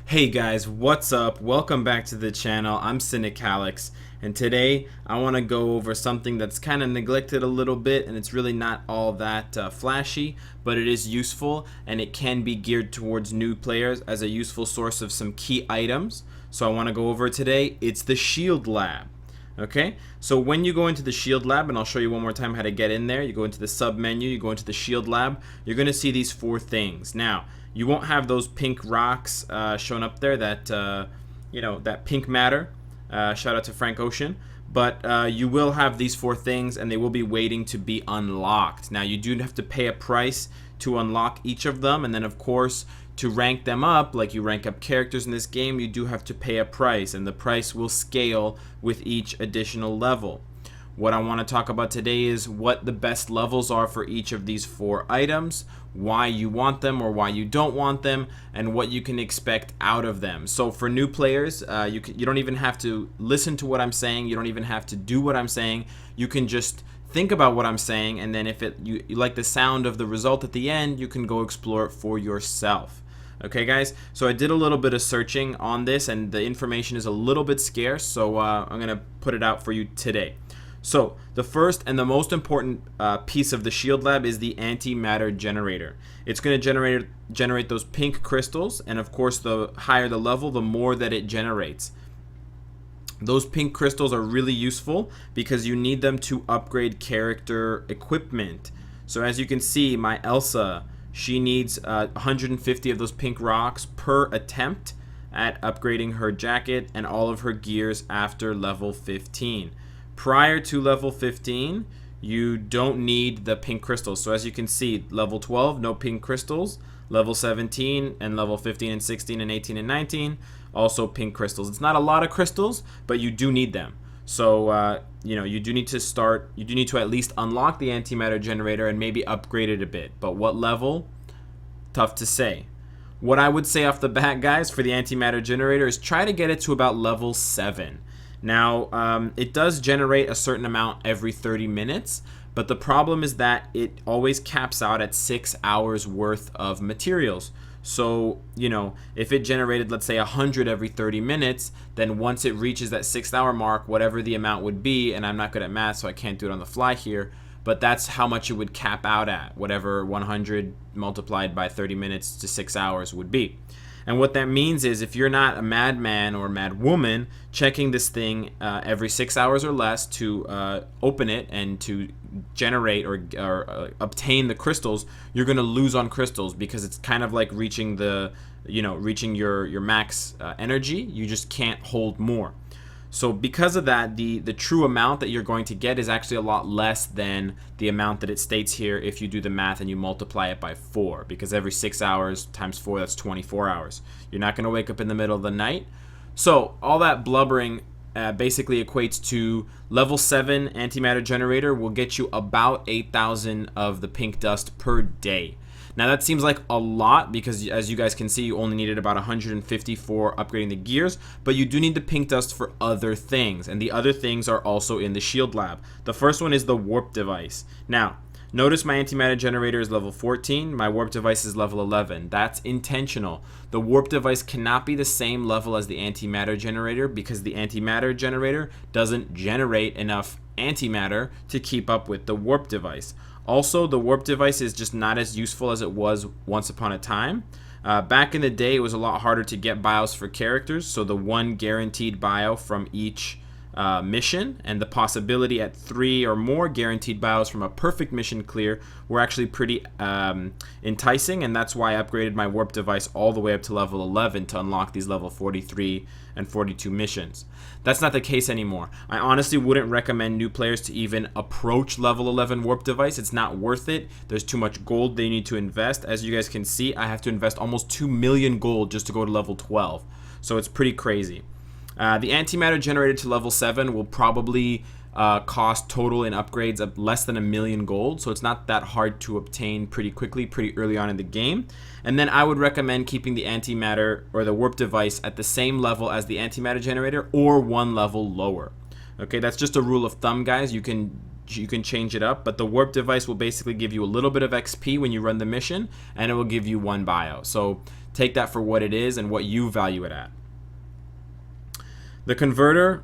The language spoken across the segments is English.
Hey guys, what's up? Welcome back to the channel. I'm Cynicalex, and today I want to go over something that's kind of neglected a little bit, and it's really not all that flashy, but it is useful, and it can be geared towards new players as a useful source of some key items. So I want to go over it today. It's the S.H.I.E.L.D lab. Okay, so when you go into the S.H.I.E.L.D lab, and I'll show you one more time how to get in there, you go into the sub menu, you go into the S.H.I.E.L.D lab, you're going to see these four things. Now, you won't have those pink rocks shown up there, that that pink matter. Shout out to Frank Ocean. But you will have these four things, and they will be waiting to be unlocked. Now, you do have to pay a price to unlock each of them, and then of course to rank them up, like you rank up characters in this game, you do have to pay a price, and the price will scale with each additional level. What I want to talk about today is what the best levels are for each of these four items, why you want them or why you don't want them, and what you can expect out of them. So for new players, you don't even have to listen to what I'm saying. You don't even have to do what I'm saying. You can just think about what I'm saying, and then if you like the sound of the result at the end, you can go explore it for yourself. Okay guys, so I did a little bit of searching on this, and the information is a little bit scarce, so I'm gonna put it out for you today. So the first and the most important piece of the S.H.I.E.L.D lab is the Antimatter Generator. It's going to generate those pink crystals, and of course the higher the level, the more that it generates. Those pink crystals are really useful because you need them to upgrade character equipment. So as you can see, my Elsa, she needs 150 of those pink rocks per attempt at upgrading her jacket and all of her gears after level 15. Prior to level 15, you don't need the pink crystals. So as you can see, level 12, no pink crystals. Level 17 and level 15 and 16 and 18 and 19, also pink crystals. It's not a lot of crystals, but you do need them. So you do need to at least unlock the Antimatter Generator and maybe upgrade it a bit. But what level? Tough to say. What I would say off the bat, guys, for the Antimatter Generator is try to get it to about level 7. Now, it does generate a certain amount every 30 minutes, but the problem is that it always caps out at 6 hours worth of materials. So, if it generated, let's say 100 every 30 minutes, then once it reaches that 6-hour mark, whatever the amount would be, and I'm not good at math, so I can't do it on the fly here, but that's how much it would cap out at, whatever 100 multiplied by 30 minutes to 6 hours would be. And what that means is if you're not a madman or madwoman checking this thing every 6 hours or less to open it and to generate or obtain the crystals, you're going to lose on crystals, because it's kind of like reaching your max energy. You just can't hold more. So because of that, the true amount that you're going to get is actually a lot less than the amount that it states here if you do the math and you multiply it by 4, because every 6 hours times 4, that's 24 hours. You're not going to wake up in the middle of the night. So all that blubbering basically equates to level 7 Antimatter Generator will get you about 8,000 of the pink dust per day. Now that seems like a lot, because as you guys can see, you only needed about 150 for upgrading the gears, but you do need the pink dust for other things, and the other things are also in the S.H.I.E.L.D lab. The first one is the warp device. Now, notice my Antimatter Generator is level 14, my warp device is level 11. That's intentional. The warp device cannot be the same level as the Antimatter Generator, because the Antimatter Generator doesn't generate enough antimatter to keep up with the warp device. Also, the warp device is just not as useful as it was once upon a time. Back in the day, it was a lot harder to get bios for characters, so the one guaranteed bio from each mission and the possibility at 3 or more guaranteed bios from a perfect mission clear were actually pretty enticing, and that's why I upgraded my warp device all the way up to level 11 to unlock these level 43 and 42 missions. That's not the case anymore. I honestly wouldn't recommend new players to even approach level 11 warp device. It's not worth it. There's too much gold they need to invest. As you guys can see, I have to invest almost 2 million gold just to go to level 12. So it's pretty crazy. The Antimatter Generator to level 7 will probably cost total in upgrades of less than 1 million gold, so it's not that hard to obtain pretty quickly, pretty early on in the game. And then I would recommend keeping the Antimatter or the warp device at the same level as the Antimatter Generator, or 1 level lower. Okay, that's just a rule of thumb, guys. You can change it up, but the warp device will basically give you a little bit of XP when you run the mission, and it will give you 1 bio. So take that for what it is and what you value it at. The converter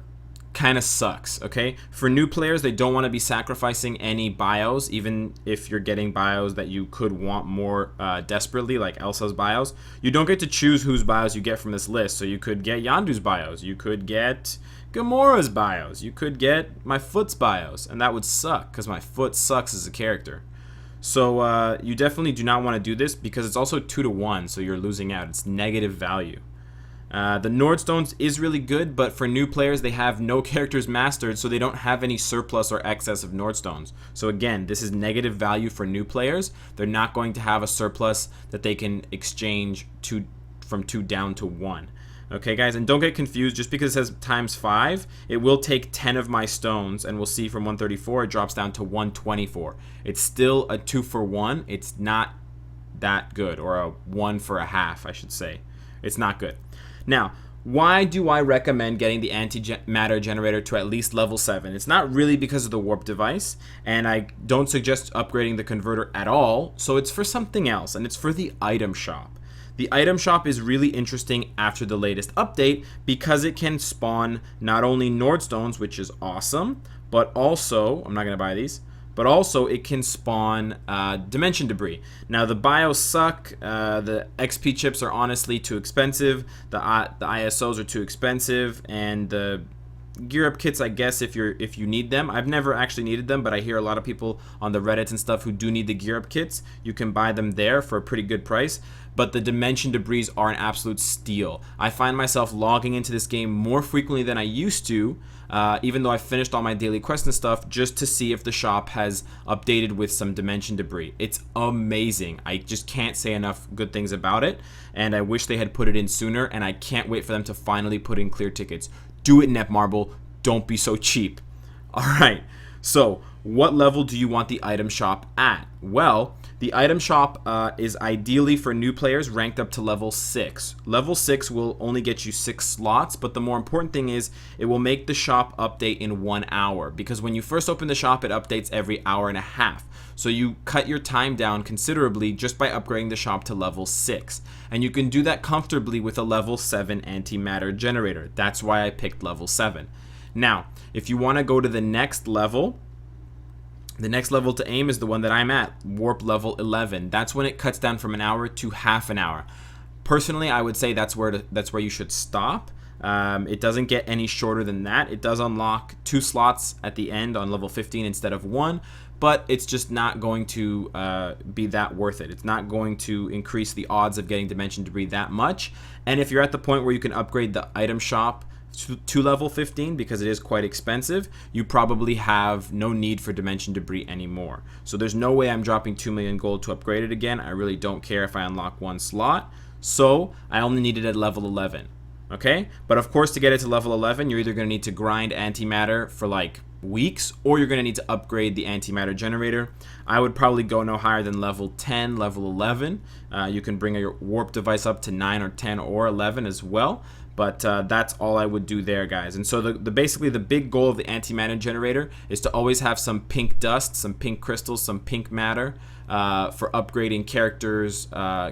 kind of sucks, okay? For new players, they don't want to be sacrificing any bios, even if you're getting bios that you could want more desperately, like Elsa's bios. You don't get to choose whose bios you get from this list, so you could get Yondu's bios, you could get Gamora's bios, you could get my Foot's bios, and that would suck, because my Foot sucks as a character. So you definitely do not want to do this, because it's also 2-to-1, so you're losing out. It's negative value. The Nordstones is really good, but for new players, they have no characters mastered, so they don't have any surplus or excess of Nordstones. So again, this is negative value for new players. They're not going to have a surplus that they can exchange from 2 down to 1. Okay, guys, and don't get confused. Just because it says ×5, it will take 10 of my stones, and we'll see from 134, it drops down to 124. It's still a 2-for-1. It's not that good, or a 1-for-a-half, I should say. It's not good. Now, why do I recommend getting the Antimatter Generator to at least level 7? It's not really because of the warp device, and I don't suggest upgrading the converter at all, so it's for something else, and it's for the item shop. The item shop is really interesting after the latest update because it can spawn not only Nordstones, which is awesome, but also, I'm not going to buy these, but also it can spawn dimension debris. Now the bios suck, the XP chips are honestly too expensive, the ISOs are too expensive, and the gear up kits, I guess, if you need them. I've never actually needed them, but I hear a lot of people on the Reddits and stuff who do need the gear up kits. You can buy them there for a pretty good price, but the dimension debris are an absolute steal. I find myself logging into this game more frequently than I used to, even though I finished all my daily quests and stuff, just to see if the shop has updated with some dimension debris. It's amazing. I just can't say enough good things about it, and I wish they had put it in sooner, and I can't wait for them to finally put in clear tickets. Do it, Netmarble. Don't be so cheap. Alright, so what level do you want the item shop at? Well, the item shop is ideally for new players ranked up to level 6. Level 6 will only get you 6 slots, but the more important thing is it will make the shop update in 1 hour, because when you first open the shop, it updates every hour and a half. So you cut your time down considerably just by upgrading the shop to level 6. And you can do that comfortably with a level 7 Antimatter Generator. That's why I picked level 7. Now, if you want to go to the next level to aim is the one that I'm at, warp level 11. That's when it cuts down from an hour to half an hour. Personally, I would say that's where you should stop. It doesn't get any shorter than that. It does unlock 2 slots at the end on level 15 instead of 1, but it's just not going to be that worth it. It's not going to increase the odds of getting dimension debris that much. And if you're at the point where you can upgrade the item shop to level 15, because it is quite expensive, you probably have no need for dimension debris anymore. So there's no way I'm dropping 2 million gold to upgrade it again. I really don't care if I unlock 1 slot. So I only need it at level 11. Okay? But of course, to get it to level 11, you're either going to need to grind antimatter for like weeks, or you're going to need to upgrade the Antimatter Generator. I would probably go no higher than level 10, level 11. You can bring your warp device up to 9 or 10 or 11 as well. But that's all I would do there, guys. And so basically the big goal of the Antimatter Generator is to always have some pink dust, some pink crystals, some pink matter for upgrading characters'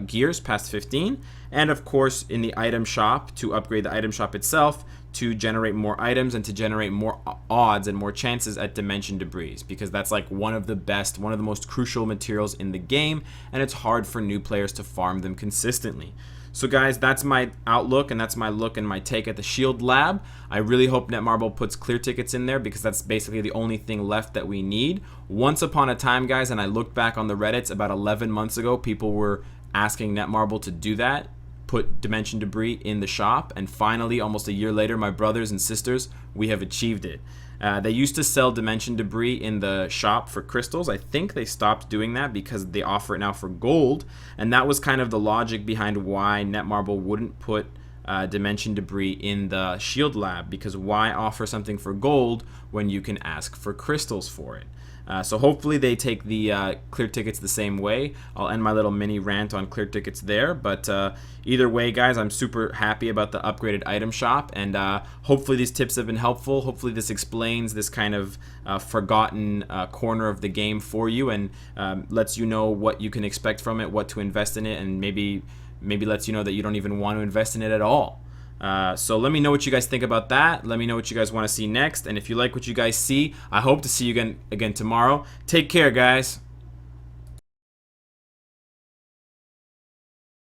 gears past 15. And of course, in the item shop, to upgrade the item shop itself, to generate more items and to generate more odds and more chances at dimension debris, because that's like one of the most crucial materials in the game, and it's hard for new players to farm them consistently. So guys, that's my outlook, and that's my look and my take at the S.H.I.E.L.D. lab. I really hope Netmarble puts clear tickets in there, because that's basically the only thing left that we need. Once upon a time, guys, and I looked back on the Reddits about 11 months ago, people were asking Netmarble to do that, put dimension debris in the shop, and finally, almost a year later, my brothers and sisters, we have achieved it. They used to sell dimension debris in the shop for crystals. I think they stopped doing that because they offer it now for gold, and that was kind of the logic behind why Netmarble wouldn't put dimension debris in the S.H.I.E.L.D. lab, because why offer something for gold when you can ask for crystals for it? So hopefully they take the clear tickets the same way. I'll end my little mini rant on clear tickets there, but either way, guys, I'm super happy about the upgraded item shop, and hopefully these tips have been helpful. Hopefully this explains this kind of forgotten corner of the game for you, and lets you know what you can expect from it, what to invest in it, and maybe maybe lets you know that you don't even want to invest in it at all. So let me know what you guys think about that. Let me know what you guys want to see next. And if you like what you guys see, I hope to see you again tomorrow. Take care, guys.